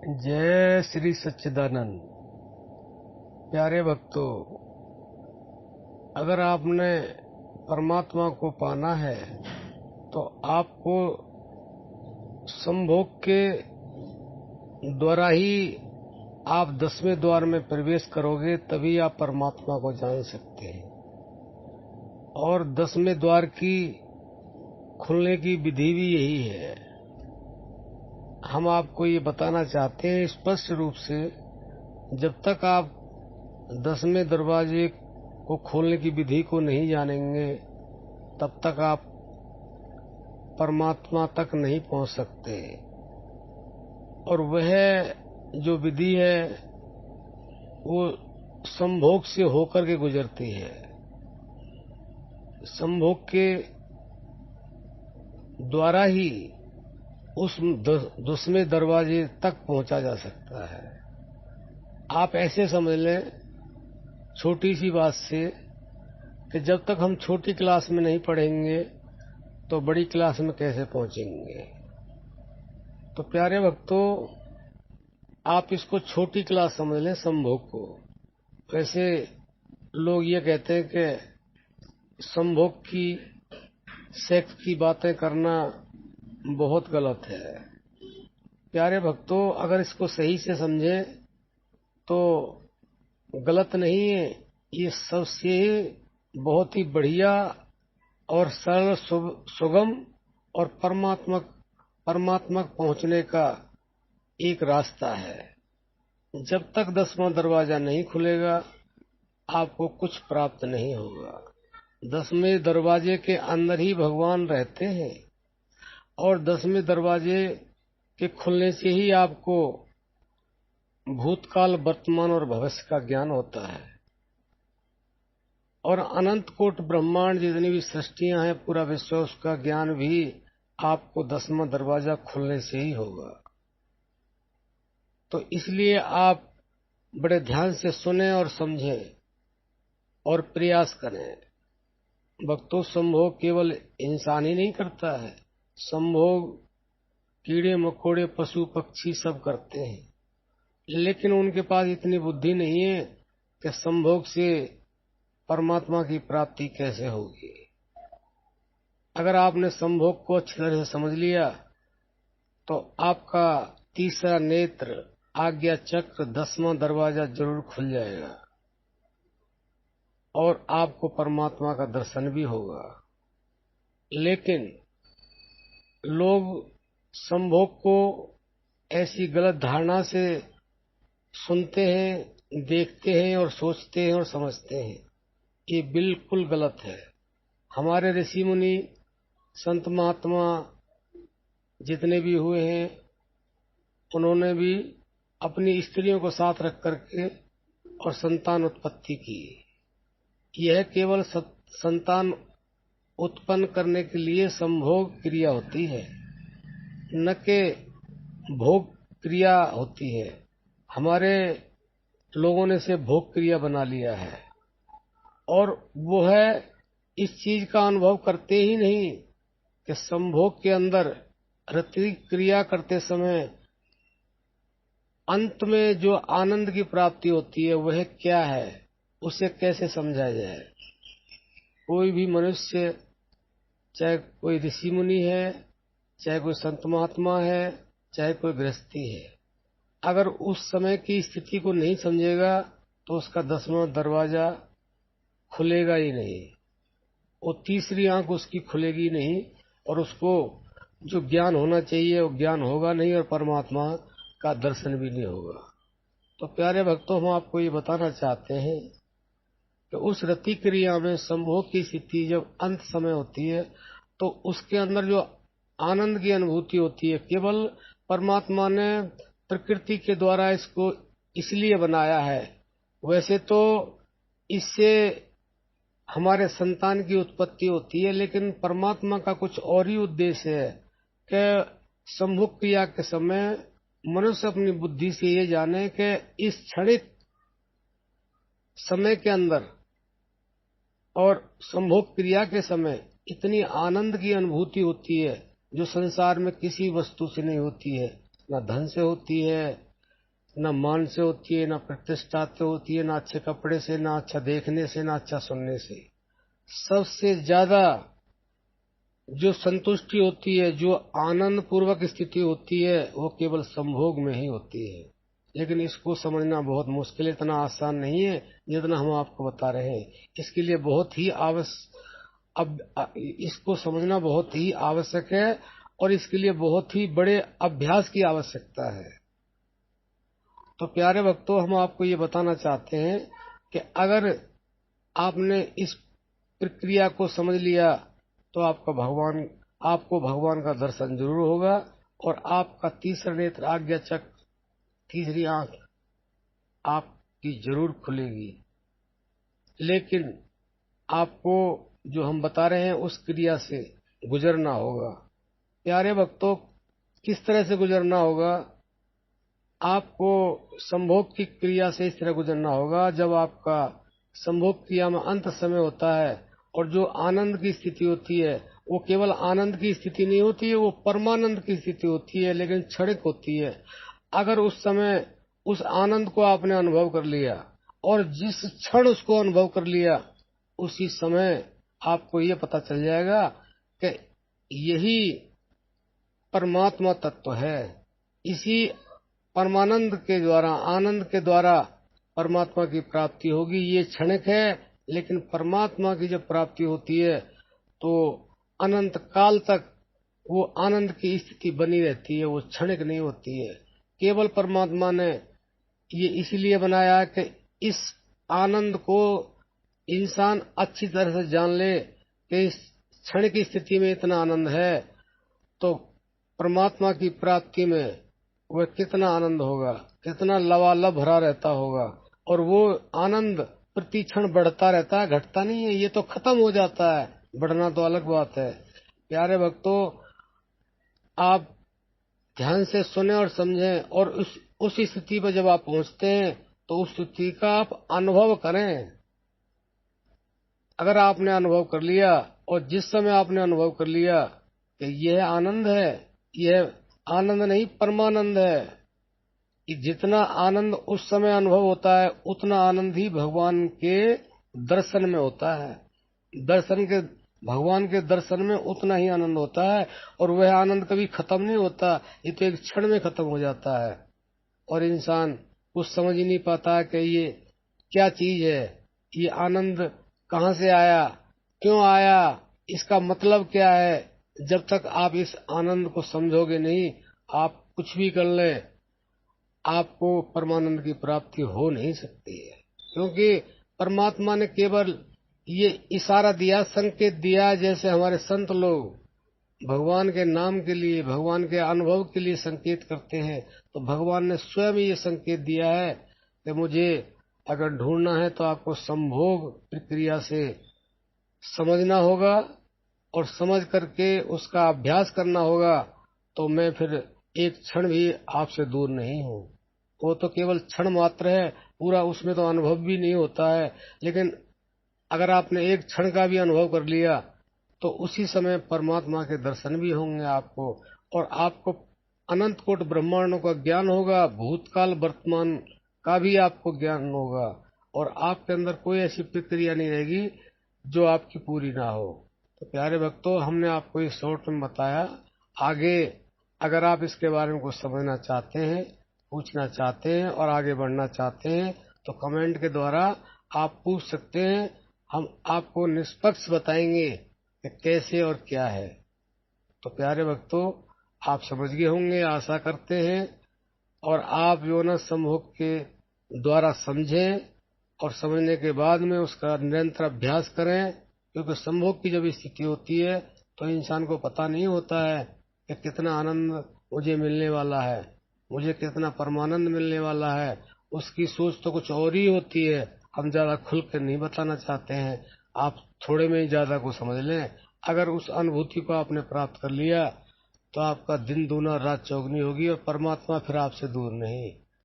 जय श्री सच्चिदानंद। प्यारे भक्तों, अगर आपने परमात्मा को पाना है तो आपको संभोग के द्वारा ही आप 10वें द्वार में प्रवेश करोगे, तभी आप परमात्मा को जान सकते हैं। और 10वें द्वार की खुलने की विधि भी यही है। हम आपको ये बताना चाहते हैं स्पष्ट रूप से, जब तक आप 10वें दरवाजे को खोलने की विधि को नहीं जानेंगे तब तक आप परमात्मा तक नहीं पहुंच सकते। और वह जो विधि है वो संभोग से होकर के गुजरती है। संभोग के द्वारा ही उस 10वें दरवाजे तक पहुंचा जा सकता है। आप ऐसे समझ लें छोटी सी बात से कि जब तक हम छोटी क्लास में नहीं पढ़ेंगे तो बड़ी क्लास में कैसे पहुंचेंगे। तो प्यारे भक्तों, आप इसको छोटी क्लास समझ लें संभोग को। वैसे लोग ये कहते हैं कि संभोग की सेक्स की बातें करना बहुत गलत है। प्यारे भक्तों, अगर इसको सही से समझे तो गलत नहीं है, ये सबसे बहुत ही बढ़िया और सरल सुगम और परमात्मक पहुंचने का एक रास्ता है। जब तक 10वां दरवाजा नहीं खुलेगा आपको कुछ प्राप्त नहीं होगा। 10वें दरवाजे के अंदर ही भगवान रहते हैं और 10वें दरवाजे के खुलने से ही आपको भूतकाल, वर्तमान और भविष्य का ज्ञान होता है। और अनंत कोट ब्रह्मांड जितनी भी सृष्टियां हैं, पूरा विश्व, उसका ज्ञान भी आपको 10वां दरवाजा खुलने से ही होगा। तो इसलिए आप बड़े ध्यान से सुने और समझें और प्रयास करें। भक्तों, संभोग केवल इंसान ही नहीं करता है, संभोग कीड़े मकोड़े पशु पक्षी सब करते हैं, लेकिन उनके पास इतनी बुद्धि नहीं है कि संभोग से परमात्मा की प्राप्ति कैसे होगी। अगर आपने संभोग को अच्छी तरह से समझ लिया तो आपका तीसरा नेत्र, आज्ञा चक्र, 10वां दरवाजा जरूर खुल जाएगा और आपको परमात्मा का दर्शन भी होगा। लेकिन लोग संभोग को ऐसी गलत धारणा से सुनते हैं, देखते हैं और सोचते हैं और समझते हैं। ये बिल्कुल गलत है। हमारे ऋषि मुनि, संत महात्मा जितने भी हुए हैं, उन्होंने भी अपनी स्त्रियों को साथ रख करके और संतान उत्पत्ति की। यह केवल संतान उत्पन्न करने के लिए संभोग क्रिया होती है, न कि भोग क्रिया होती है। हमारे लोगों ने इसे भोग क्रिया बना लिया है और वो है इस चीज का अनुभव करते ही नहीं कि संभोग के अंदर रति क्रिया करते समय अंत में जो आनंद की प्राप्ति होती है वह क्या है, उसे कैसे समझा जाए। कोई भी मनुष्य, चाहे कोई ऋषि मुनि है, चाहे कोई संत महात्मा है, चाहे कोई गृहस्थी है, अगर उस समय की स्थिति को नहीं समझेगा तो उसका 10वां दरवाजा खुलेगा ही नहीं, वो तीसरी आंख उसकी खुलेगी नहीं और उसको जो ज्ञान होना चाहिए वो ज्ञान होगा नहीं और परमात्मा का दर्शन भी नहीं होगा। तो प्यारे भक्तों, हम आपको ये बताना चाहते हैं कि उस रति क्रिया में संभोग की स्थिति जब अंत समय होती है तो उसके अंदर जो आनंद की अनुभूति होती है, केवल परमात्मा ने प्रकृति के द्वारा इसको इसलिए बनाया है। वैसे तो इससे हमारे संतान की उत्पत्ति होती है, लेकिन परमात्मा का कुछ और ही उद्देश्य है कि संभोग क्रिया के समय मनुष्य अपनी बुद्धि से ये जाने कि इस क्षणिक समय के अंदर और संभोग क्रिया के समय इतनी आनंद की अनुभूति होती है जो संसार में किसी वस्तु से नहीं होती है, न धन से होती है, न मान से होती है, न प्रतिष्ठा से होती है, न अच्छे कपड़े से, न अच्छा देखने से, न अच्छा सुनने से। सबसे ज्यादा जो संतुष्टि होती है, जो आनंद पूर्वक स्थिति होती है, वो केवल संभोग में ही होती है। लेकिन इसको समझना बहुत मुश्किल है, इतना आसान नहीं है जितना हम आपको बता रहे हैं। इसके लिए बहुत ही इसको समझना बहुत ही आवश्यक है और इसके लिए बहुत ही बड़े अभ्यास की आवश्यकता है। तो प्यारे भक्तों, हम आपको ये बताना चाहते हैं कि अगर आपने इस प्रक्रिया को समझ लिया तो आपको भगवान का दर्शन जरूर होगा और आपका तीसरा नेत्र, आज्ञा चक्र, तीसरी आंख आपकी जरूर खुलेगी। लेकिन आपको जो हम बता रहे हैं उस क्रिया से गुजरना होगा। प्यारे भक्तों, किस तरह से गुजरना होगा? आपको संभोग की क्रिया से इस तरह गुजरना होगा, जब आपका संभोग क्रिया में अंत समय होता है और जो आनंद की स्थिति होती है, वो केवल आनंद की स्थिति नहीं होती है, वो परमानंद की स्थिति होती है, लेकिन क्षणिक होती है। अगर उस समय उस आनंद को आपने अनुभव कर लिया और जिस क्षण उसको अनुभव कर लिया, उसी समय आपको ये पता चल जाएगा कि यही परमात्मा तत्व है। इसी परमानंद के द्वारा, आनंद के द्वारा परमात्मा की प्राप्ति होगी। ये क्षणिक है, लेकिन परमात्मा की जब प्राप्ति होती है तो अनंत काल तक वो आनंद की स्थिति बनी रहती है, वो क्षणिक नहीं होती है। केवल परमात्मा ने ये इसलिए बनाया कि इस आनंद को इंसान अच्छी तरह से जान ले कि इस क्षण की स्थिति में इतना आनंद है, तो परमात्मा की प्राप्ति में वह कितना आनंद होगा, कितना लबालब भरा रहता होगा। और वो आनंद प्रति क्षण बढ़ता रहता है, घटता नहीं है। ये तो खत्म हो जाता है, बढ़ना तो अलग बात है। प्यारे भक्तों, आप ध्यान से सुने और समझें और उस स्थिति पर जब आप पहुंचते हैं तो उस स्थिति का आप अनुभव करें। अगर आपने अनुभव कर लिया और जिस समय आपने अनुभव कर लिया कि यह आनंद है, यह आनंद नहीं परमानंद है, कि जितना आनंद उस समय अनुभव होता है उतना आनंद ही भगवान के दर्शन में होता है। भगवान के दर्शन में उतना ही आनंद होता है और वह आनंद कभी खत्म नहीं होता। ये तो एक क्षण में खत्म हो जाता है और इंसान कुछ समझ ही नहीं पाता कि ये क्या चीज है, ये आनंद कहाँ से आया, क्यों आया, इसका मतलब क्या है। जब तक आप इस आनंद को समझोगे नहीं, आप कुछ भी कर ले, आपको परमानंद की प्राप्ति हो नहीं सकती है। क्योंकि परमात्मा ने केवल ये इशारा दिया, संकेत दिया, जैसे हमारे संत लोग भगवान के नाम के लिए, भगवान के अनुभव के लिए संकेत करते हैं, तो भगवान ने स्वयं ये संकेत दिया है कि मुझे अगर ढूंढना है तो आपको संभोग प्रक्रिया से समझना होगा और समझ करके उसका अभ्यास करना होगा, तो मैं फिर एक क्षण भी आपसे दूर नहीं हूँ। वो तो केवल क्षण मात्र है, पूरा उसमें तो अनुभव भी नहीं होता है। लेकिन अगर आपने एक क्षण का भी अनुभव कर लिया तो उसी समय परमात्मा के दर्शन भी होंगे आपको, और आपको अनंत कोट ब्रह्मांडों का ज्ञान होगा, भूतकाल वर्तमान का भी आपको ज्ञान होगा, और आपके अंदर कोई ऐसी प्रक्रिया नहीं रहेगी जो आपकी पूरी ना हो। तो प्यारे भक्तों, हमने आपको इस शॉर्ट में बताया। आगे अगर आप इसके बारे में कुछ समझना चाहते हैं, पूछना चाहते हैं और आगे बढ़ना चाहते हैं तो कमेंट के द्वारा आप पूछ सकते हैं। हम आपको निष्पक्ष बताएंगे कि कैसे और क्या है। तो प्यारे भक्तों, आप समझ गए होंगे, आशा करते हैं, और आप योना संभोग के द्वारा समझें और समझने के बाद में उसका निरंतर अभ्यास करें। क्योंकि संभोग की जब स्थिति होती है तो इंसान को पता नहीं होता है कि कितना आनंद मुझे मिलने वाला है, मुझे कितना परमानंद मिलने वाला है। उसकी सोच तो कुछ और ही होती है, हम ज्यादा खुल कर नहीं बताना चाहते हैं। आप थोड़े में ही ज्यादा को समझ लें। अगर उस अनुभूति को आपने प्राप्त कर लिया तो आपका दिन दूना रात चौगनी होगी और परमात्मा फिर आपसे दूर नहीं।